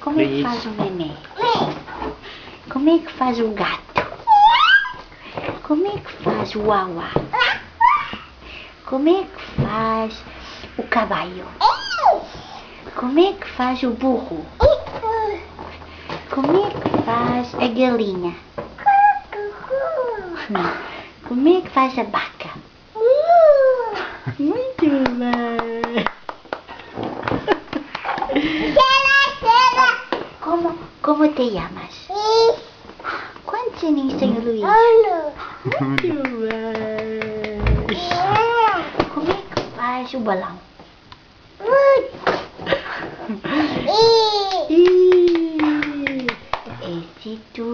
Como é que faz o neném? Como é que faz o gato? Como é que faz o uauá? Como é que faz o caballo? Como é que faz o burro? Como é que faz a galinha? Como é que faz a vaca? Muito bem! Como te chamas? Quantos aninhos tem o Luís? Muito bem! Como é que faz o balão? Éxito!